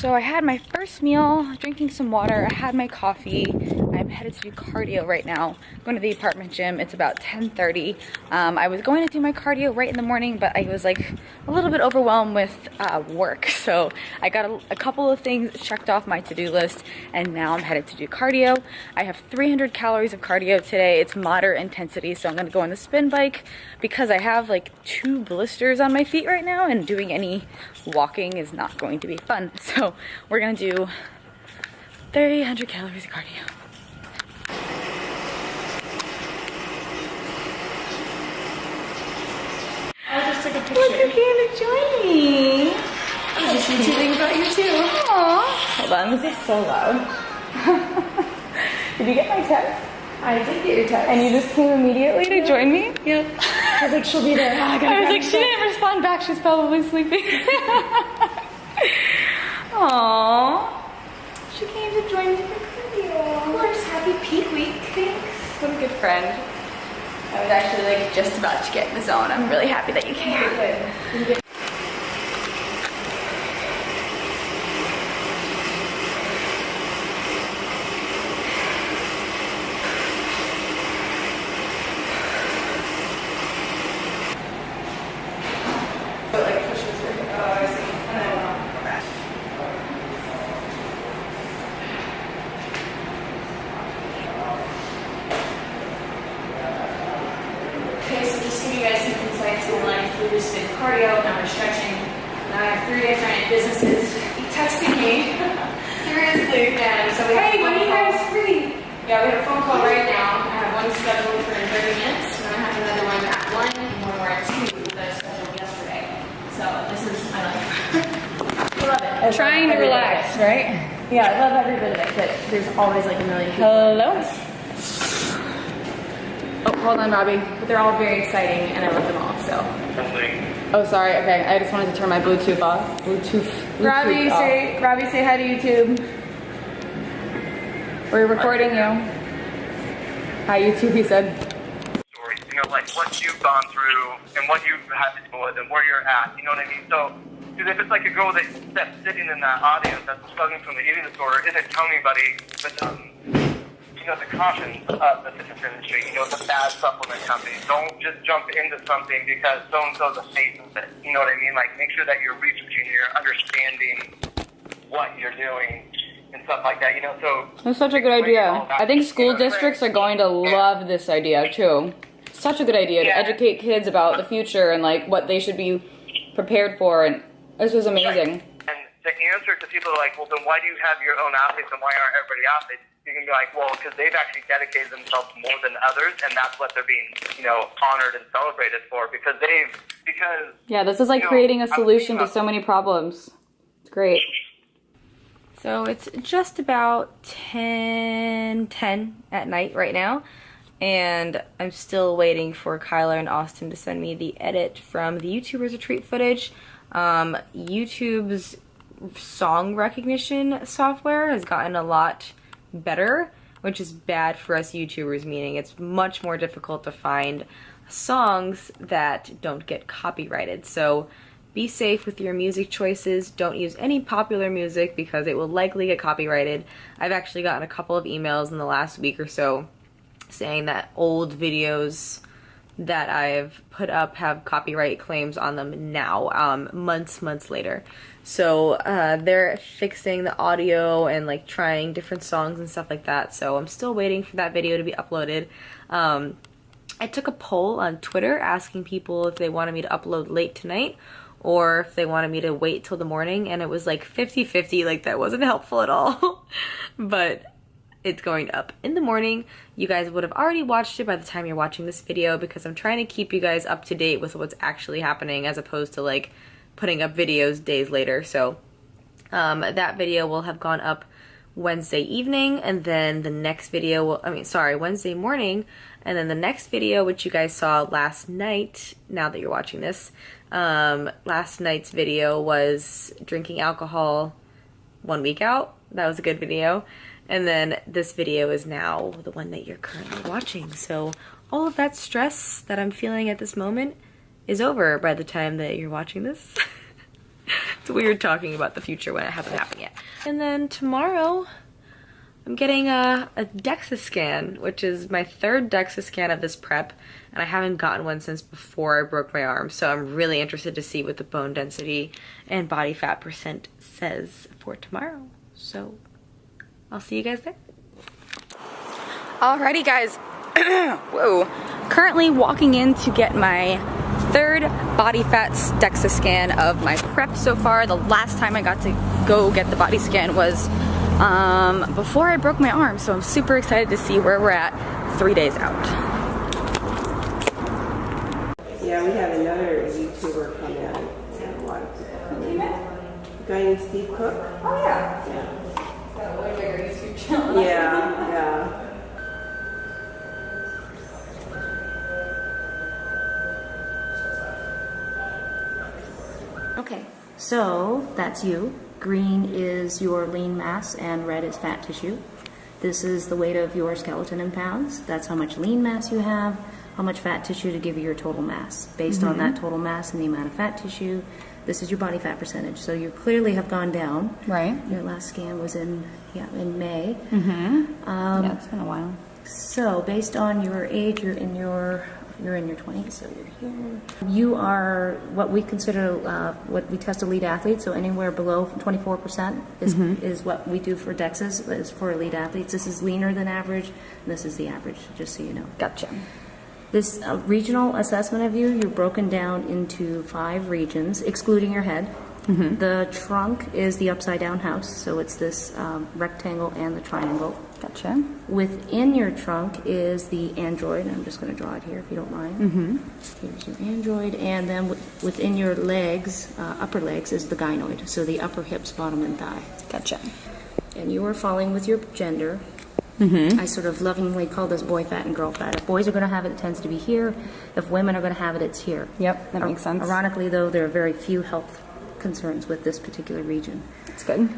So I had my first meal, drinking some water, I had my coffee. I'm headed to do cardio right now. I'm going to the apartment gym. It's about 10:30. I was going to do my cardio right in the morning, but I was like a little bit overwhelmed with work. So I got a couple of things checked off my to-do list, and now I'm headed to do cardio. I have 300 calories of cardio today. It's moderate intensity, so I'm going to go on the spin bike because I have like 2 blisters on my feet right now, and doing any walking is not going to be fun. So we're going to do 300 calories of cardio. I just took a picture. Look, you came to join me. I was just YouTubing about you too. Aww. Hold on, this is so loud. Did you get my text? I did get your text. And you just came immediately to join me? Yep. I was like, she'll be there. I was like, she didn't respond back. She's probably sleeping. Aww. She came to join me for cardio. Of course. Happy peak week. Thanks. What a good friend. I was actually like just about to get in the zone. I'm really happy that you came. Good. Just did cardio, now we're stretching. Now I have 3 different businesses texting me. Seriously. And so we have, hey, when are you guys free? Yeah, we have a phone call right now. I have one scheduled for 30 minutes, and I have another one at 1 and one more at 2 that I scheduled yesterday. So this is, I like I love it. Trying to relax, right? Yeah, I love every bit of it, but there's always like a million people. Hello? Oh, hold on, Robbie. But they're all very exciting, and I love them all, so. Oh, sorry. Okay, I just wanted to turn my Bluetooth off. Bluetooth Robbie, off. Say hi to YouTube. We're recording you. Hi, YouTube, he said. Stories, you know, like what you've gone through and what you've had to deal with and where you're at, you know what I mean? So, because if it's like a girl that's sitting in that audience that's struggling from the eating disorder, isn't telling anybody, but you know, the cautions of the fitness industry, you know, the bad supplement companies. Don't just jump into something because so-and-so's a face of it. You know what I mean? Like, make sure that you're researching, you're understanding what you're doing and stuff like that, you know, so... That's such a good idea. I think school districts are going to love this idea, too. Such a good idea to educate kids about the future and, like, what they should be prepared for, and this was amazing. And the answer to people are like, well, then why do you have your own athletes and why aren't everybody athletes? You can be like, well, because they've actually dedicated themselves more than others, and that's what they're being, you know, honored and celebrated for, because yeah, this is like creating a solution to so many problems. It's great. So it's just about 10:10 at night right now, and I'm still waiting for Kyler and Austin to send me the edit from the YouTubers Retreat footage. YouTube's song recognition software has gotten a lot better, which is bad for us YouTubers, meaning it's much more difficult to find songs that don't get copyrighted. So be safe with your music choices. Don't use any popular music because it will likely get copyrighted. I've actually gotten a couple of emails in the last week or so saying that old videos that I've put up have copyright claims on them now, months later. So they're fixing the audio and like trying different songs and stuff like that. So I'm still waiting for that video to be uploaded. I took a poll on Twitter asking people if they wanted me to upload late tonight or if they wanted me to wait till the morning, and it was like 50-50, like that wasn't helpful at all. But it's going up in the morning. You guys would have already watched it by the time you're watching this video because I'm trying to keep you guys up to date with what's actually happening as opposed to like putting up videos days later. So that video will have gone up Wednesday evening, and then the next video will, Wednesday morning, and then the next video, which you guys saw last night, now that you're watching this, last night's video was drinking alcohol 1 week out. That was a good video. And then this video is now the one that you're currently watching. So all of that stress that I'm feeling at this moment is over by the time that you're watching this. It's weird talking about the future when it hasn't happened yet. And then tomorrow, I'm getting a DEXA scan, which is my 3rd DEXA scan of this prep, and I haven't gotten one since before I broke my arm, so I'm really interested to see what the bone density and body fat percent says for tomorrow. So I'll see you guys there. Alrighty guys, whoa. Currently walking in to get my 3rd body fat DEXA scan of my prep so far. The last time I got to go get the body scan was before I broke my arm, so I'm super excited to see where we're at 3 days out. Yeah, we had another YouTuber come in. We had a lot of people come in. A guy named Steve Cook. Oh yeah. Yeah. Got a way bigger YouTube channel. Yeah, yeah. Okay, so that's you. Green is your lean mass and red is fat tissue. This is the weight of your skeleton in pounds. That's how much lean mass you have, how much fat tissue to give you your total mass. Based on that total mass and the amount of fat tissue, this is your body fat percentage. So you clearly have gone down. Right. Your last scan was in May. Yeah, it's been a while. So based on your age, you're in your 20s, so you're here. You are what we consider, what we test elite athletes, so anywhere below 24% is what we do for DEXAs, is for elite athletes. This is leaner than average, and this is the average, just so you know. Gotcha. This regional assessment of you, you're broken down into 5 regions, excluding your head. The trunk is the upside down house, so it's this rectangle and the triangle. Gotcha. Within your trunk is the android. I'm just going to draw it here if you don't mind. Here's your android, and then within your legs, upper legs, is the gynoid, so the upper hips, bottom, and thigh. Gotcha. And you are falling with your gender. I sort of lovingly call this boy fat and girl fat. If boys are going to have it, it tends to be here. If women are going to have it, it's here. Yep, that makes sense. Ironically, though, there are very few health concerns with this particular region. That's good.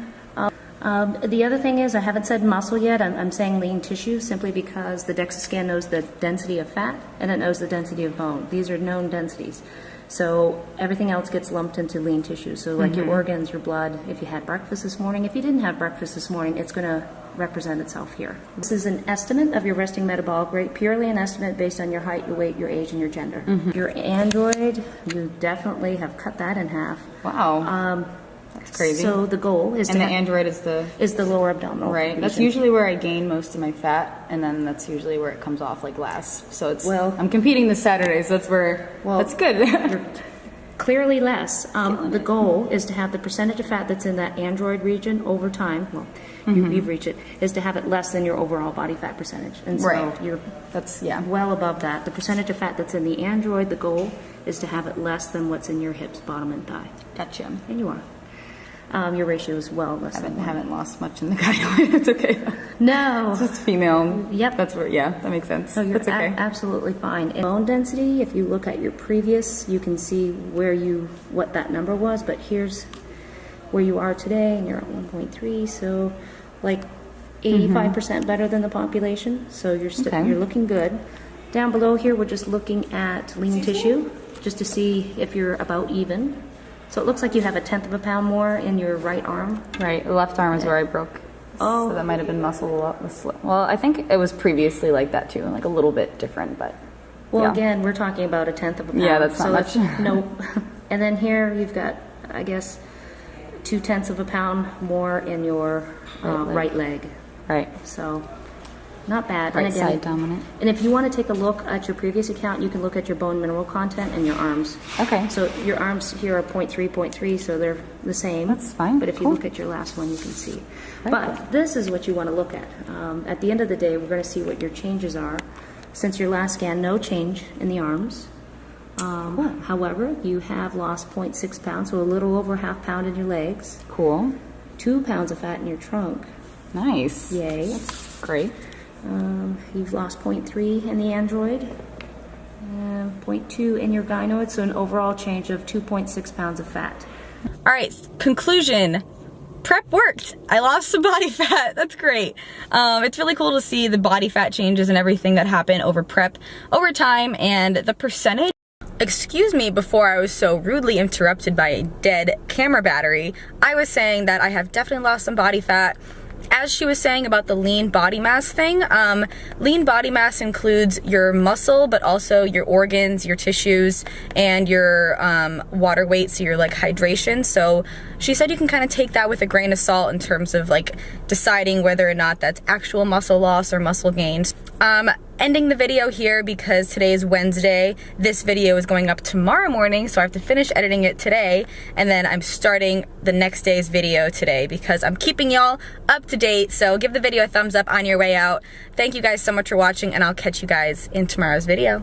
The other thing is, I haven't said muscle yet. I'm saying lean tissue simply because the DEXA scan knows the density of fat and it knows the density of bone. These are known densities. So everything else gets lumped into lean tissue. So like your organs, your blood, if you had breakfast this morning, if you didn't have breakfast this morning, it's going to represent itself here. This is an estimate of your resting metabolic rate, purely an estimate based on your height, your weight, your age, and your gender. Your android, you definitely have cut that in half. Wow. That's crazy. So the goal is and the android is the lower abdominal. right. region. That's usually where I gain most of my fat, and then that's usually where it comes off like last. So it's I'm competing this Saturday, so that's where that's good. You're clearly less. The goal is to have the percentage of fat that's in that android region over time. Well, you've reached it. Is to have it less than your overall body fat percentage, and so you're well above that. The percentage of fat that's in the android, the goal is to have it less than what's in your hips, bottom, and thigh. Gotcha. And you are. Your ratio is well less than 1. Haven't lost much in the gynoid. It's okay though. No. It's just female. Yep. That's where, that makes sense. So you're That's okay. absolutely fine. And bone density, if you look at your previous, you can see what that number was, but here's where you are today, and you're at 1.3, so like 85% better than the population, so you're looking good. Down below here, we're just looking at lean tissue, just to see if you're about even. So it looks like you have 1/10 of a pound more in your right arm. Right, the left arm is where I broke. Oh. So that might have been muscle. Well, I think it was previously like that too, like a little bit different, but. Well, again, we're talking about 1/10 of a pound. Yeah, that's not much. No. And then here you've got, I guess, 2/10 of a pound more in your right leg. Right. So, not bad. Right and again, side dominant. And if you want to take a look at your previous account, you can look at your bone mineral content and your arms. Okay. So your arms here are 0.3, so they're the same. That's fine. But if you look at your last one, you can see. But this is what you want to look at. At the end of the day, we're going to see what your changes are. Since your last scan, no change in the arms. However, you have lost 0.6 pounds, so a little over ½ pound in your legs. Cool. 2 pounds of fat in your trunk. Nice. Yay. That's great. You've lost 0.3 in the android, 0.2 in your gynoid, so an overall change of 2.6 pounds of fat. All right, conclusion. Prep worked. I lost some body fat. That's great. It's really cool to see the body fat changes and everything that happened over prep over time, and the percentage excuse me before I was so rudely interrupted by a dead camera battery. I was saying that I have definitely lost some body fat. As she was saying about the lean body mass thing, lean body mass includes your muscle, but also your organs, your tissues, and your water weight, so your like hydration. So she said you can kind of take that with a grain of salt in terms of like deciding whether or not that's actual muscle loss or muscle gains. Ending the video here because today is Wednesday. This video is going up tomorrow morning, so I have to finish editing it today, and then I'm starting the next day's video today because I'm keeping y'all up to date. So give the video a thumbs up on your way out. Thank you guys so much for watching, and I'll catch you guys in tomorrow's video.